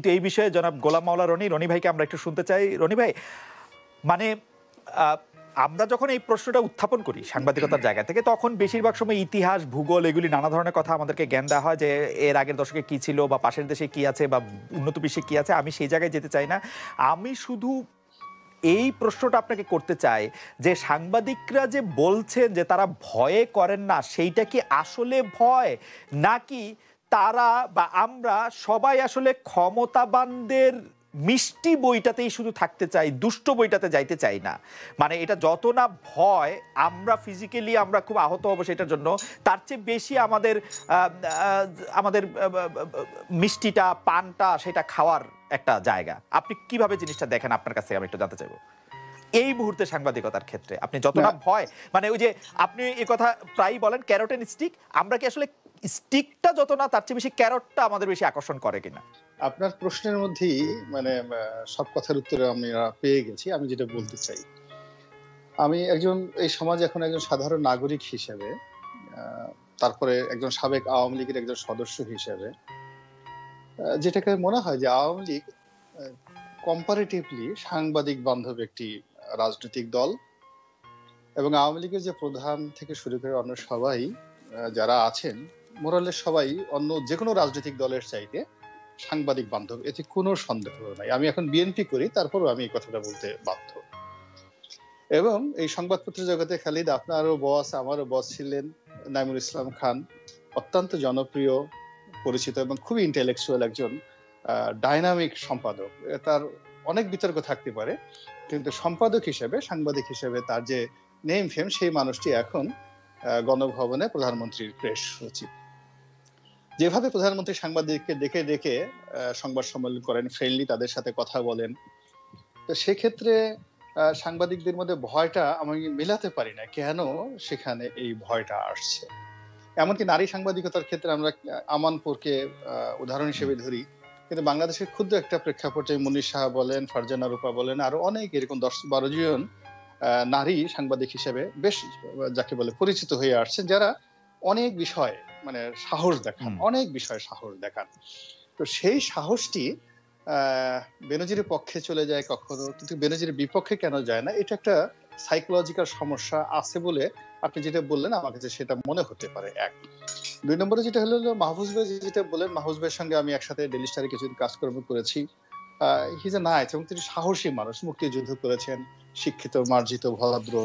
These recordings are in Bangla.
কিন্তু এই বিষয়ে জনাব গোলাম মাওলা রনি ভাইকে আমরা একটু শুনতে চাই। রনি ভাই, মানে আমরা যখন এই প্রশ্নটা উত্থাপন করি সাংবাদিকতার জায়গা থেকে, তখন বেশিরভাগ সময় ইতিহাস, ভূগোল, এগুলি নানা ধরনের কথা আমাদেরকে জ্ঞান দেওয়া হয় যে এর আগের দশকে কি ছিল বা পাশের দেশে কি আছে বা উন্নত বিশ্বে কি আছে। আমি সেই জায়গায় যেতে চাই না। আমি শুধু এই প্রশ্নটা আপনাকে করতে চাই যে সাংবাদিকরা যে বলছেন যে তারা ভয়ে করেন না, সেইটা কি আসলে ভয়, নাকি তারা বা আমরা সবাই আসলে ক্ষমতাবানদের মিষ্টি বইটাতেই শুধু থাকতে চাই, দুষ্ট বইটাতে যাইতে চাই না? মানে এটা যত না ভয়, আমরা ফিজিক্যালি আমরা খুব আহত হব সেটার জন্য, তার চেয়ে বেশি আমাদের আমাদের মিষ্টিটা, পানটা, সেটা খাওয়ার একটা জায়গা। আপনি কিভাবে জিনিসটা দেখেন? আপনার কাছে আমি একটু জানতে চাইবো এই মুহূর্তে সাংবাদিকতার ক্ষেত্রে আপনি যতটা ভয়, মানে ওই যে আপনি এই কথা প্রায়ই বলেন ক্যারট এন্ড স্টিক, আমরা কি আসলে স্টিকটা যত না তার চেয়ে বেশি ক্যারটটা আমাদের বেশি আকর্ষণ করে কিনা? আপনার প্রশ্নের মধ্যেই মানে সব কথার উত্তরে আমরা পেয়ে গেছি। আমি যেটা বলতে চাই, আমি এই সমাজে এখন একজন সাধারণ নাগরিক হিসেবে, তারপরে একজন সাবেক আওয়ামী লীগের একজন সদস্য হিসেবে, যেটাকে মনে হয় যে আওয়ামী লীগ কম্পারেটিভলি সাংবাদিক বান্ধব একটি রাজনৈতিক দল, এবং আওয়ামী লীগের যে প্রধান থেকে শুরু করে অন্য সবাই যারা আছেন, মোরালের সবাই অন্য যে কোনো রাজনৈতিক দলের চাইতে সাংবাদিক বান্ধব, এতে কোনো সন্দেহ নাই। আমি এখন বিএনপি করি, তারপরও আমি এই কথাটা বলতে বাধ্য। এবং এই সংবাদপত্র জগতে খালিদ আপনারও বস, আমারও বস ছিলেন নাইমুল ইসলাম খান, অত্যন্ত জনপ্রিয়, পরিচিত এবং খুবই ইন্টেলেকচুয়াল একজন ডাইনামিক সম্পাদক। তার অনেক বিতর্ক থাকতে পারে, কিন্তু সম্পাদক হিসেবে, সাংবাদিক হিসেবে তার যে নেম ফেম, সেই মানুষটি এখন গণভবনে প্রধানমন্ত্রীর প্রেস সচিব। যেভাবে প্রধানমন্ত্রী সাংবাদিককে ডেকে ডেকে সংবাদ সম্মেলন করেন, ফ্রেন্ডলি তাদের সাথে কথা বলেন, তো সেক্ষেত্রে সাংবাদিকদের মধ্যে ভয়টা আমি মেলাতে পারি না কেন সেখানে এই ভয়টা আসছে। এমনকি নারী সাংবাদিকতার ক্ষেত্রে আমরা আমানপুরকে উদাহরণ হিসেবে ধরি, কিন্তু বাংলাদেশের ক্ষুদ্র একটা প্রেক্ষাপটে মনির সাহা বলেন, ফারজানা রূপা বলেন, আরো অনেক এরকম 10-12 জন নারী সাংবাদিক হিসেবে বেশ যাকে বলে পরিচিত হয়ে আসছেন, যারা অনেক বিষয়ে মানে সাহস দেখান, অনেক বিষয়ে সাহস দেখান। তো সেই সাহসটি বেনজিরের পক্ষে চলে যায় কখনো, কিন্তু বেনজিরের বিপক্ষে কেন যায় না, এটা একটা সাইকোলজিক্যাল সমস্যা আছে বলে আপনি যেটা বললেন আমার কাছে সেটা মনে হতে পারে। এক, দুই নম্বরে যেটা হলো মাহফুজ ভাই যেটা বলেন, মাহফুজ ভাইয়ের সঙ্গে আমি একসাথে ডেইলি স্টারে কিছুদিন কাজকর্ম করেছি। হি ইজ এ নাইস এবং তিনি সাহসী মানুষ, মুক্তিযুদ্ধ করেছেন, শিক্ষিত, মার্জিত, ভদ্র।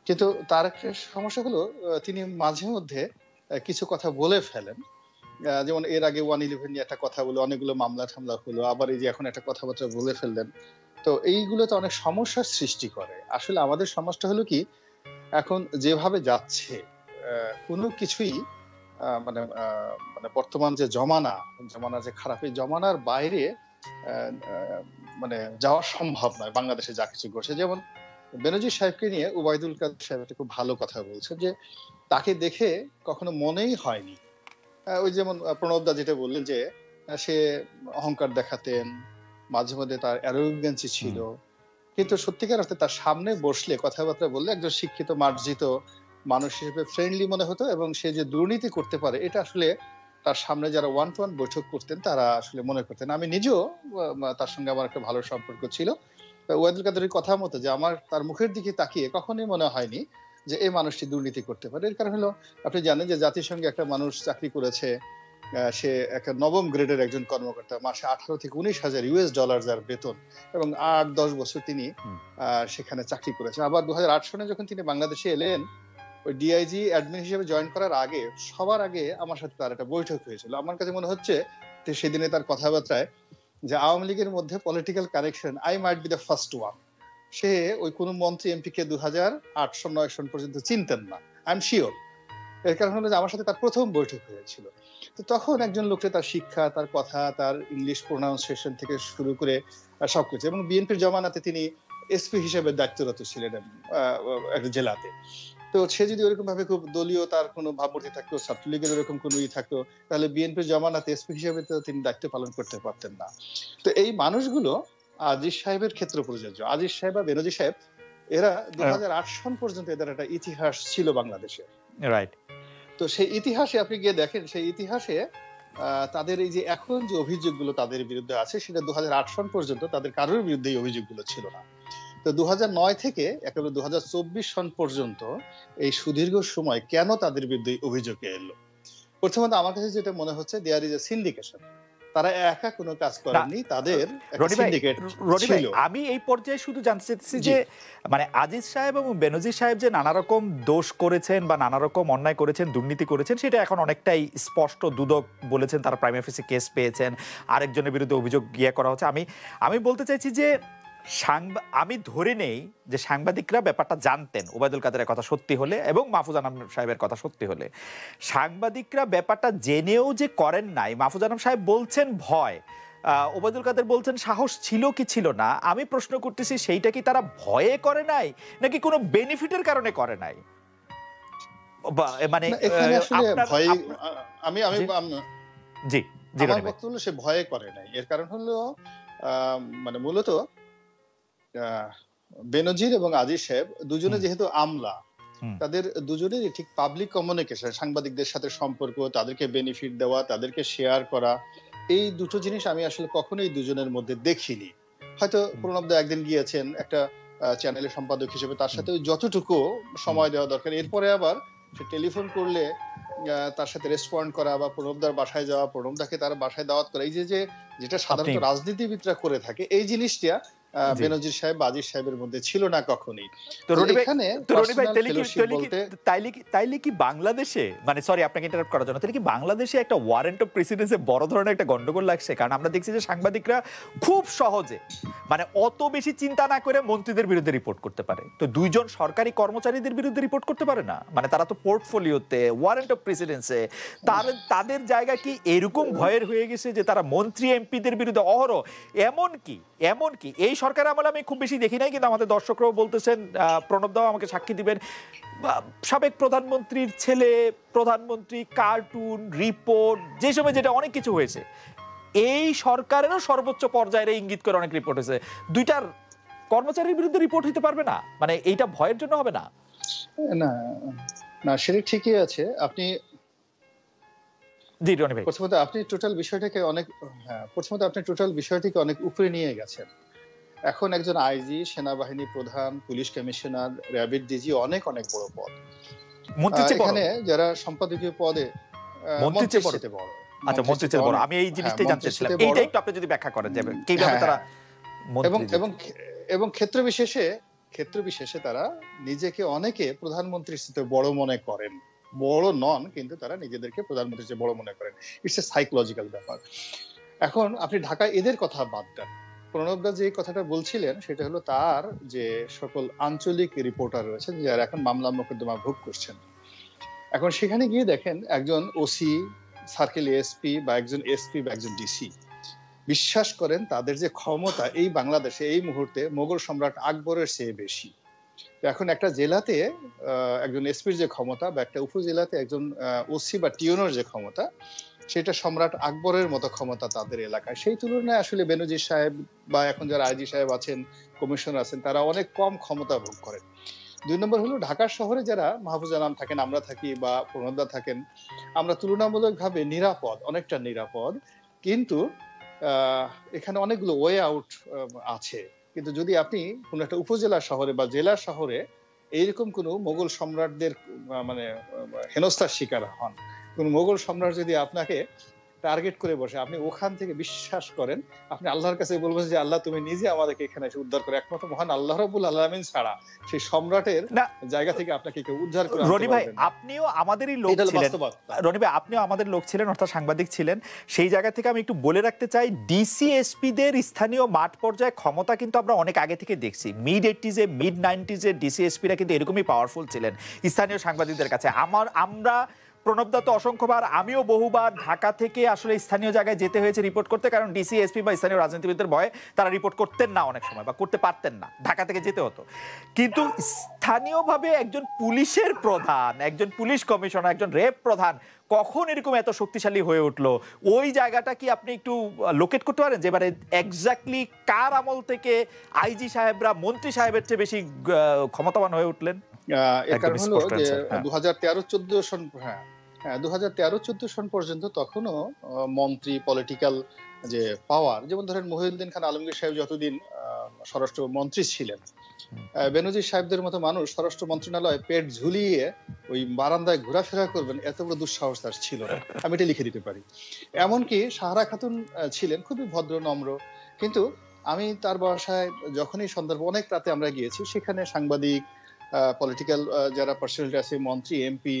কিন্তু তার একটা সমস্যা হলো তিনি মাঝে মধ্যে কিছু কথা বলে ফেলেন, যেমন এর আগে 111 নিয়ে একটা কথা বলে অনেকগুলো মামলা ঠামলা হলো, আবার এই যে এখন একটা কথাবার্তা বলে ফেললেন। তো এইগুলো তো অনেক সমস্যার সৃষ্টি করে। আসলে আমাদের সমাজটা হলো কি, এখন যেভাবে যাচ্ছে কোনো কিছুই মানে মানে বর্তমান যে জমানা যে খারাপ, এই জমানার বাইরে মানে যাওয়া সম্ভব নয়। বাংলাদেশে যা কিছু ঘটছে, যেমন বেনজির সাহেবকে নিয়ে ওবায়দুল কাদের সাহেব একটা খুব ভালো কথা বলছেন যে তাকে দেখে কখনো মনেই হয়নি, ওই যেমন প্রণবদা যেটা বললেন যে সে অহংকার দেখাতেন, মাঝে মধ্যে তার অ্যারোগেন্সি ছিল, কিন্তু সত্যিকার অর্থে তার সামনে বসলে কথাবার্তা বললে একজন শিক্ষিত, মার্জিত মানুষ হিসেবে ফ্রেন্ডলি মনে হতো, এবং সে যে দুর্নীতি করতে পারে এটা আসলে তার সামনে যারা ওয়ান টু ওয়ান বৈঠক করতেন তারা আসলে মনে করতেন। আমি নিজেও তার সঙ্গে আমার একটা ভালো সম্পর্ক ছিল। ওয়াদুল কাদেরের কথা মতো যে আমার তার মুখের দিকে তাকিয়ে কখনোই মনে হয়নি যে এই মানুষটি দুর্নীতি করতে পারে। এর কারণ হলো আপনি জানেন যে জাতিসংঘে একটা মানুষ চাকরি করেছে, সে একটা নবম গ্রেডের একজন কর্মকর্তা, মাসে 18 থেকে 19,000 ইউএস ডলার যার বেতন, এবং 8-10 বছর তিনি সেখানে চাকরি করেছেন। আবার 2008 সনে যখন তিনি বাংলাদেশে এলেন, ওই ডিআইজি অ্যাডমিন হিসেবে জয়েন করার আগে সবার আগে আমার সাথে তার একটা বৈঠক হয়েছিল। আমার কাছে মনে হচ্ছে যে সেদিনে তার কথাবার্তায় যে আওয়ামী লীগের মধ্যে political connection, I might be the first one. সে ওই কোন মন্ত্রী এমপি কে 2008 সন 9 সন পর্যন্ত চিনতেন না, আই এম শিওর। এর কারণ হলো যে আমার সাথে তার প্রথম বৈঠক হয়েছিল। তো তখন একজন লোককে তার শিক্ষা, তার কথা, তার ইংলিশ প্রোনাউন্সিয়েশন থেকে শুরু করে সবকিছু, এবং বিএনপির জমানাতে তিনি এসপি হিসেবে দায়িত্বরত ছিলেন একটা জেলাতে। তো সে যদি ওরকম ভাবে খুব দলীয় তার কোনো ভাবমূর্তি থাকতো, ছাত্রলীগের ওরকম কোনো থাকতো, তাহলে বিএনপির জমানাতে এসপি হিসেবে তো তিনি দায়িত্ব পালন করতে পারতেন না। তো এই মানুষগুলো আজিজ সাহেবের ক্ষেত্রে প্রযোজ্য। আজিজ সাহেব বা বেনজির সাহেব এরা 2008 সন পর্যন্ত এদের একটা ইতিহাস ছিল বাংলাদেশে, রাইট? তো সেই ইতিহাসে আপনি গিয়ে দেখেন, সেই ইতিহাসে তাদের এই যে এখন যে অভিযোগগুলো তাদের বিরুদ্ধে আছে সেটা 2008 সন পর্যন্ত তাদের কারোর বিরুদ্ধে এই অভিযোগগুলো ছিল না। তো 2009 থেকে একেবারে 2024 সন পর্যন্ত এই সুদীর্ঘ সময় কেন তাদের বিরুদ্ধে এই অভিযোগ এলো? প্রথমত আমার কাছে যেটা মনে হচ্ছে দেয়ার ইজ এ সিন্ডিকেশন। তারা একা কোনো কাজ করেননি, তাদের একটা রনি ভাই, সিন্ডিকেট রনি ভাই, ছিল। আমি এই পর্যায়ে শুধু জানতে চাইছি জি। যে মানে আজিজ সাহেব এবং বেনজির সাহেব যে নানা রকম দোষ করেছেন বা নানা রকম অন্যায় করেছেন, দুর্নীতি করেছেন, সেটা এখন অনেকটাই স্পষ্ট। দুদক বলেছেন তারা প্রাইম অফিসে কেস পেয়েছেন, আরেকজনের বিরুদ্ধে অভিযোগ করা হচ্ছে। আমি বলতে চাইছি যে আমি ধরে নেই যে সাংবাদিকরা ব্যাপারটা জানতেন, ওবায়দুল কাদেরের কথা সত্যি হলে এবং মাহফুজ আনাম সাহেবের কথা সত্যি হলে। সাংবাদিকরা ব্যাপারটা জেনেও যে করেন নাই, মাহফুজ আনাম সাহেব বলছেন ভয়, ওবায়দুল কাদের বলছেন সাহস ছিল কি ছিল না। আমি প্রশ্ন করতেছি সেইটা কি তারা ভয়ে করে নাই নাকি কোনো বেনিফিটের কারণে করে নাই? মানে এখানে আসলে ভয়, আমি আমি জি জি জি আমার রনি ভাই। বক্তব্য হলো সে ভয়ে করে নাই। এর কারণ হলো মানে মূলত বেনজির এবং আজিজ সাহেব দুজনে যেহেতু আমলা, তাদের দুজনেরই ঠিক পাবলিক কমিউনিকেশন, সাংবাদিকদের সাথে সম্পর্ক, তাদেরকে বেনিফিট দেওয়া, তাদেরকে শেয়ার করা, এই দুটো জিনিস আমি আসলে কখনোই দুজনের মধ্যে দেখিনি। হয়তো প্রণব দা একদিন গিয়েছেন একটা চ্যানেলের সম্পাদক হিসেবে, তার সাথে যতটুকু সময় দেওয়া দরকার, এরপরে আবার সে টেলিফোন করলে তার সাথে রেসপন্ড করা বা প্রণবদার বাসায় যাওয়া, প্রণবদাকে তার বাসায় দাওয়াত করা, এই যে যেটা সাধারণত রাজনীতিবিদরা করে থাকে, এই জিনিসটা বেনজির সাহেব বা আজিজ সাহেবের মধ্যে ছিল না কখনোই। তো রনি ভাই, বলতে তাইলে কি বাংলাদেশে, মানে সরি আপনাকে ইন্টারাপ্ট করার জন্য, তাহলে কি বাংলাদেশে একটা ওয়ারেন্ট অফ প্রেসিডেন্সে বড় ধরনের একটা গন্ডগোল লাগছে? কারণ আমরা দেখছি যে সাংবাদিকরা খুব সহজে, মানে অত বেশি চিন্তা না করে মন্ত্রীদের বিরুদ্ধে রিপোর্ট করতে পারে, তো দুইজন সরকারি কর্মচারীদের বিরুদ্ধে রিপোর্ট করতে পারে না? মানে তারা তো পোর্টফোলিওতে ওয়ারেন্ট অফ প্রেসিডেন্সে, তাদের জায়গা কি এরকম ভয়ের হয়ে গেছে যে তারা মন্ত্রী এমপিদের বিরুদ্ধে অহরহ, এমনকি এই সরকার আমলে আমি খুব বেশি দেখি নাই, কিন্তু আমাদের দর্শকরাও বলতেছেন, প্রণব দাও আমাকে সাক্ষী দিবেন, সাবেক প্রধানমন্ত্রীর ছেলে প্রধানমন্ত্রী, কার্টুন রিপোর্ট, যে সময় যেটা অনেক কিছু হয়েছে, এই সরকারেরও সর্বোচ্চ পর্যায়ে ইঙ্গিত করে অনেক রিপোর্ট হয়েছে। দুইটার কর্মচারীর বিরুদ্ধে রিপোর্ট হতে পারবে না? মানে এইটা ভয়ের জন্য হবে না? না না, সেটা ঠিকই আছে। আপনি জি রনি ভাই, প্রথমত আপনি টোটাল বিষয়টিকে অনেক উপরে নিয়ে গেছেন। এখন একজন আইজি, সেনাবাহিনী প্রধান, পুলিশ কমিশনার, র্যাবের ডিজি অনেক অনেক বড় পদ। এখানে যারা সম্পাদকীয় পদে, মন্ত্রীর চেয়ে বড়। আচ্ছা, মন্ত্রীর চেয়ে বড়। আমি এই জিনিসটাই জানতে চাইছিলাম, এইটা একটু আপনি যদি ব্যাখ্যা করেন যাবে কিভাবে তারা এবং ক্ষেত্র বিশেষে তারা নিজেকে অনেকে প্রধানমন্ত্রীর চেয়ে বড় মনে করেন। বড় নন, কিন্তু তারা নিজেদেরকে প্রধানমন্ত্রীর চেয়ে বড় মনে করেন। ইটস এ সাইকোলজিক্যাল ব্যাপার। এখন আপনি ঢাকায় এদের কথা বাদ দেন, প্রণবদা যে কথাটা বলছিলেন সেটা হলো তার যে সকল আঞ্চলিক রিপোর্টার রয়েছেন যারা এখন মামলা মোকদ্দমা ভোগ করছেন, এখন সেখানে গিয়ে দেখেন একজন ওসি, সার্কেল এসপি বা একজন এসপি বা একজন ডিসি, বিশ্বাস করেন তাদের যে ক্ষমতা এই বাংলাদেশে এই মুহূর্তে মোগল সম্রাট আকবরের চেয়ে বেশি। এখন একটা জেলাতে একজন এসপির যে ক্ষমতা বা একটা উপজেলাতে একজন ওসি বা টিওনোর যে ক্ষমতা, সেটা সম্রাট আকবরের মতো ক্ষমতা তাদের এলাকায়। সেই তুলনায় আসলে বেনজির সাহেব বা এখন যারা আইজি সাহেব আছেন, কমিশনার আছেন, তারা অনেক কম ক্ষমতা ভোগ করেন। 2 নম্বর হলো ঢাকা শহরে যারা মাহফুজ আনাম থাকেন, আমরা থাকি বা প্রণবদা থাকেন, আমরা তুলনামূলকভাবে নিরাপদ, অনেকটা নিরাপদ, কিন্তু এখানে অনেকগুলো ওয়ে আউট আছে। কিন্তু যদি আপনি কোন একটা উপজেলা শহরে বা জেলা শহরে এইরকম কোন মোগল সম্রাটদের মানে হেনস্থার শিকার হন, কোন মোগল সম্রাট যদি আপনাকে টার্গেট করে বসে, আপনি ওখান থেকে বিশ্বাস করেন আপনি আল্লাহর কাছে বলবেন যে আল্লাহ তুমি নিজে আমাদেরকে এখানে এসে উদ্ধার করে, একমাত্র মহান আল্লাহ রাব্বুল আলামিন ছাড়া সেই সম্রাটের জায়গা থেকে আপনাকে কেউ উদ্ধার করে। রনি ভাই, আপনিও আমাদেরই লোক ছিলেন, রনি ভাই আপনিও আমাদের লোক ছিলেন, অর্থাৎ সাংবাদিক ছিলেন। সেই জায়গা থেকে আমি একটু বলে রাখতে চাই, ডিসিএসপিদের স্থানীয় মাঠ পর্যায়ে ক্ষমতা কিন্তু আমরা অনেক আগে থেকে দেখছি। মিড 80s মিড 90s ডিসিএসপিরা কিন্তু এরকমই পাওয়ারফুল ছিলেন স্থানীয় সাংবাদিকদের কাছে। আমরা প্রণবদা তো অসংখ্যবার, আমিও বহুবার ঢাকা থেকে আসলে স্থানীয় জায়গায় যেতে হয়েছে রিপোর্ট করতে, কারণ ডিসি এসপি বা স্থানীয় রাজনীতিবিদদের ভয়ে তারা রিপোর্ট করতেন না অনেক সময়, বা করতে পারতেন না, ঢাকা থেকে যেতে হতো। কিন্তু স্থানীয়ভাবে একজন পুলিশের প্রধান, একজন পুলিশ কমিশনার, একজন র্যাব প্রধান কখন এরকম এত শক্তিশালী হয়ে উঠলো, ওই জায়গাটা কি আপনি একটু লোকেট করতে পারেন যে এবারে এক্স্যাক্টলি কার আমল থেকে আইজি সাহেবরা মন্ত্রী সাহেবের চেয়ে বেশি ক্ষমতাবান হয়ে উঠলেন? এর কারণ হলো যে 2013-14 সন হ্যাঁ, ২০১৩-১৪ সন পর্যন্ত তখনও মন্ত্রী, পলিটিক্যাল যে পাওয়ার, যেমন ধরেন মহিউদ্দিন খান আলমগীর সাহেব যতদিন স্বরাষ্ট্র মন্ত্রী ছিলেন, হুম। বেনজির সাহেবদের মতো মানুষ স্বরাষ্ট্র মন্ত্রণালয়ে পেট ঝুলিয়ে ওই বারান্দায় ঘোরাফেরা করবেন, এত বড় দুঃসাহস তার ছিল না। আমি এটা লিখে দিতে পারি। এমনকি সাহারা খাতুন ছিলেন খুবই ভদ্র, নম্র। কিন্তু আমি তার বাসায় যখনই সন্দর্ভ, অনেক রাতে আমরা গিয়েছি, সেখানে সাংবাদিক, পলিটিক্যাল যারা পার্সোনালিটি আছে, মন্ত্রী, এমপি,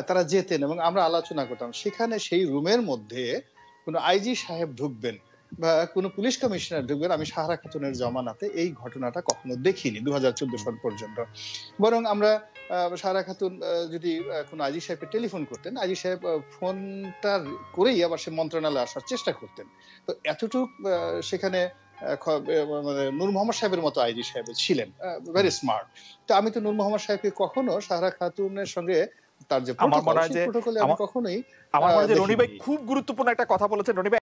তারা যেতেন এবং আমরা আলোচনা করতাম। সেখানে সেই রুমের মধ্যে কোনো আইজি সাহেব ঢুকবেন বা কোনো পুলিশ কমিশনার ঢুকবেন, আমি সাহারা খাতুনের জমানাতে এই ঘটনাটা কখনো দেখিনি ২০১৪ সন পর্যন্ত। বরং আমরা সাহারা খাতুন যদি কোনো আইজি সাহেবকে টেলিফোন করতেন, আইজি সাহেব ফোনটা করেই আবার সে মন্ত্রণালয়ে আসার চেষ্টা করতেন। তো এতটুক সেখানে মানে নূর মোহাম্মদ সাহেবের মতো আইজি সাহেব ছিলেন, ভেরি স্মার্ট। তো আমি তো নূর মোহাম্মদ সাহেবকে কখনো সাহারা খাতুনের সঙ্গে তার যে আমার প্রটোকল, মনে হয় সেই যে প্রটোকলে আমি আমা কখনোই আমার মনে হয় যে রনি ভাই দেখিনি। খুব গুরুত্বপূর্ণ একটা কথা বলেছেন। রনি ভাই